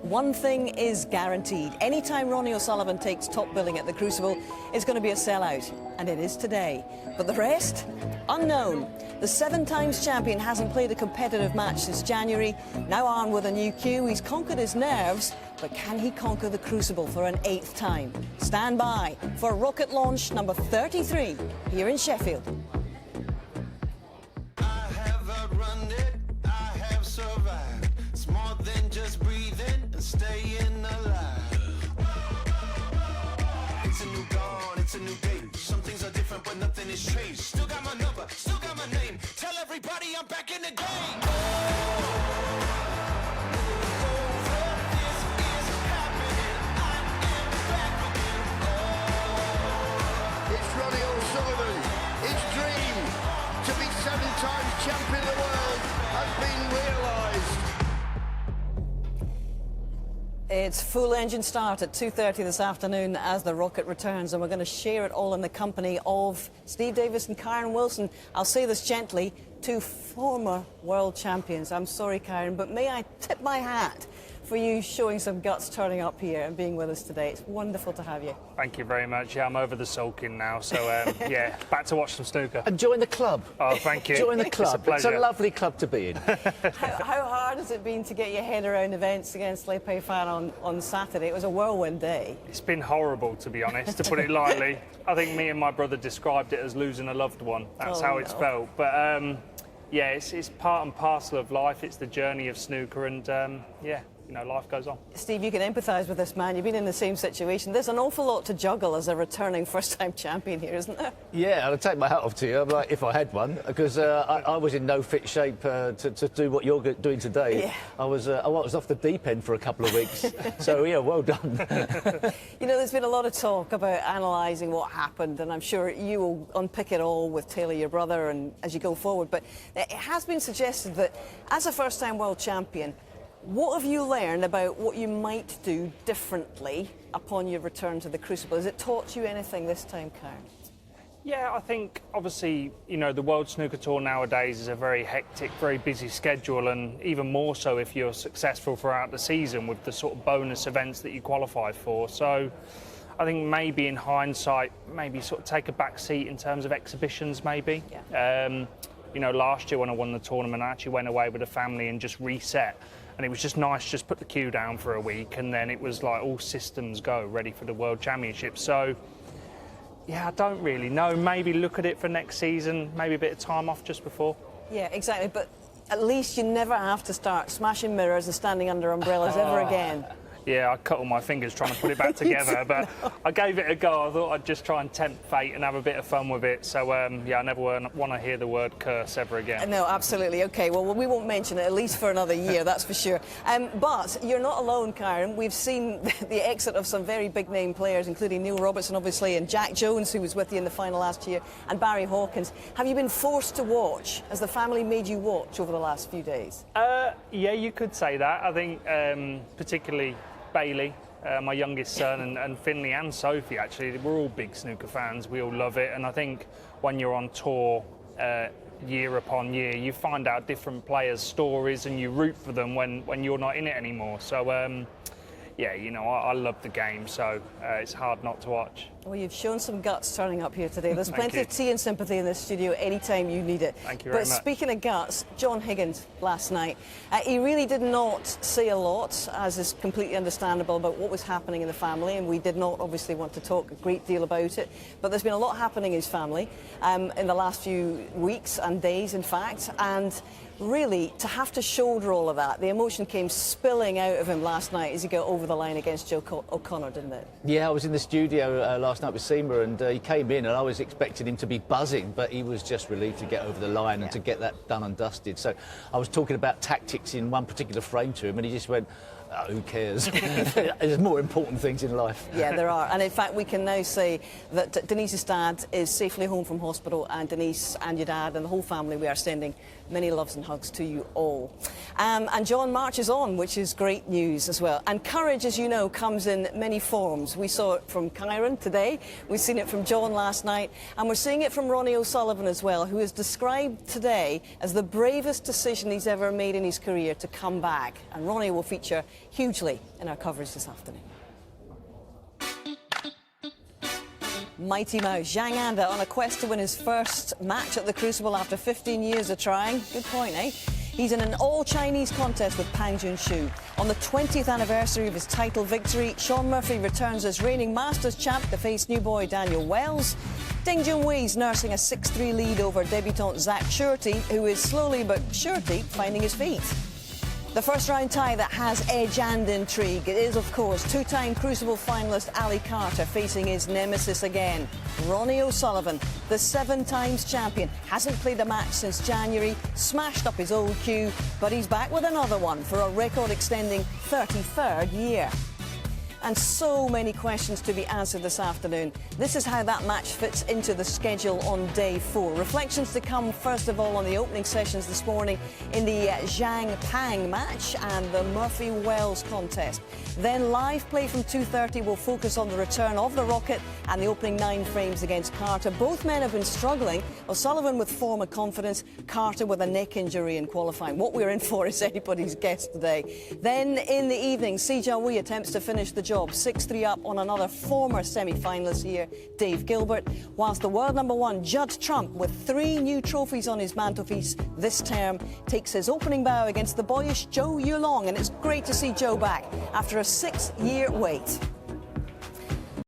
One thing is guaranteed. Anytime Ronnie O'Sullivan takes top billing at the Crucible, it's going to be a sellout. And it is today. But the rest? Unknown. The 7-times champion hasn't played a competitive match since January. Now armed with a new cue, he's conquered his nerves. But can he conquer the Crucible for an 8th time? Stand by for rocket launch number 33 here in Sheffield. Staying alive. It's a new dawn, it's a new day. Some things are different, but nothing is changed. Still got my number, still got my name. Tell everybody I'm back in the game. This is happening. I am back again. It's Ronnie O'Sullivan. His dream to be 7-times champion of the world has been realised. It's full engine start at 2:30 this afternoon as the rocket returns, and we're going to share it all in the company of Steve Davis and Kyren Wilson. I'll say this gently, 2 former world champions. I'm sorry, Kyren, but may I tip my hat for you showing some guts turning up here and being with us today. It's wonderful to have you. Thank you very much. Yeah, I'm over the sulking now, so yeah, back to watch some snooker. And join the club. Oh, thank you. Join the club. It's a lovely club to be in. How hard has it been to get your head around events against Le Fan on Saturday? It was a whirlwind day. It's been horrible, to be honest, to put it lightly. I think me and my brother described it as losing a loved one. That's how it's felt. But yeah, it's part and parcel of life. It's the journey of snooker, and yeah. You know, life goes on. Steve, you can empathise with this man. You've been in the same situation. There's an awful lot to juggle as a returning first-time champion here, isn't there? Yeah, I'll take my hat off to you, like, if I had one, because I was in no fit shape to do what you're doing today. Yeah. I was off the deep end for a couple of weeks. So, yeah, well done. You know, there's been a lot of talk about analysing what happened, and I'm sure you will unpick it all with Taylor, your brother, and as you go forward. But it has been suggested that as a first-time world champion, what have you learned about what you might do differently upon your return to the Crucible? Has it taught you anything this time, Kyren? Yeah, I think, obviously, you know, the World Snooker Tour nowadays is a very hectic, very busy schedule, and even more so if you're successful throughout the season with the sort of bonus events that you qualify for. So I think maybe in hindsight, maybe sort of take a back seat in terms of exhibitions, maybe. Yeah. You know, last year when I won the tournament, I actually went away with the family and just reset. And it was just nice to just put the cue down for a week, and then it was like all systems go, ready for the World Championship. So, yeah, I don't really know. Maybe look at it for next season, maybe a bit of time off just before. Yeah, exactly. But at least you never have to start smashing mirrors and standing under umbrellas ever again. Yeah, I cut all my fingers trying to put it back together, but I gave it a go. I thought I'd just try and tempt fate and have a bit of fun with it. So, yeah, I never want to hear the word curse ever again. No, absolutely. OK, well, we won't mention it, at least for another year, that's for sure. But you're not alone, Kyren. We've seen the exit of some very big-name players, including Neil Robertson, obviously, and Jack Jones, who was with you in the final last year, and Barry Hawkins. Have you been forced to watch? Has the family made you watch over the last few days? Yeah, you could say that. I think particularly Bailey, my youngest son, and Finley and Sophie, actually, we're all big snooker fans. We all love it. And I think when you're on tour year upon year, you find out different players' stories and you root for them when you're not in it anymore. So, yeah, you know, I love the game, so it's hard not to watch. Well, you've shown some guts turning up here today. There's plenty of tea and sympathy in this studio anytime you need it. Thank you very much. But speaking of guts, John Higgins last night, he really did not say a lot, as is completely understandable, about what was happening in the family, and we did not obviously want to talk a great deal about it. But there's been a lot happening in his family in the last few weeks and days, in fact, and really, to have to shoulder all of that, the emotion came spilling out of him last night as he got over the line against Joe O'Connor, didn't it? Yeah, I was in the studio last night with Seema, and he came in and I was expecting him to be buzzing, but he was just relieved to get over the line and to get that done and dusted. So I was talking about tactics in one particular frame to him, and he just went, oh, who cares? There's more important things in life. Yeah, there are. And in fact, we can now say that Denise's dad is safely home from hospital, and Denise and your dad and the whole family, we are sending many loves and hugs to you all. And John marches on, which is great news as well. And courage, as you know, comes in many forms. We saw it from Kyren today, we've seen it from John last night, and we're seeing it from Ronnie O'Sullivan as well, who is described today as the bravest decision he's ever made in his career to come back. And Ronnie will feature hugely in our coverage this afternoon. Mighty Mouse Zhang Anda on a quest to win his first match at the Crucible after 15 years of trying. Good point, eh? He's in an all-Chinese contest with Pang Junshu. On the 20th anniversary of his title victory, Shaun Murphy returns as reigning Masters champ to face new boy Daniel Wells. Ding Junhui's nursing a 6-3 lead over debutant Zach Shorty, who is slowly but surely finding his feet. The first round tie that has edge and intrigue. It is, of course, two-time Crucible finalist Ali Carter facing his nemesis again, Ronnie O'Sullivan, the 7-times champion. Hasn't played a match since January, smashed up his old cue, but he's back with another one for a record-extending 33rd year. And so many questions to be answered this afternoon. This is how that match fits into the schedule on day 4. Reflections to come, first of all, on the opening sessions this morning in the Zhang-Pang match and the Murphy-Wells contest. Then live play from 2:30 will focus on the return of the Rocket and the opening 9 frames against Carter. Both men have been struggling. O'Sullivan with form and confidence, Carter with a neck injury in qualifying. What we're in for is anybody's guess today. Then in the evening, Si Jiahui attempts to finish the job, 6-3 up on another former semi-finalist here, Dave Gilbert, whilst the world number 1, Judd Trump, with 3 new trophies on his mantelpiece this term, takes his opening bow against the boyish Zhou Yulong, and it's great to see Zhou back after a 6-year wait.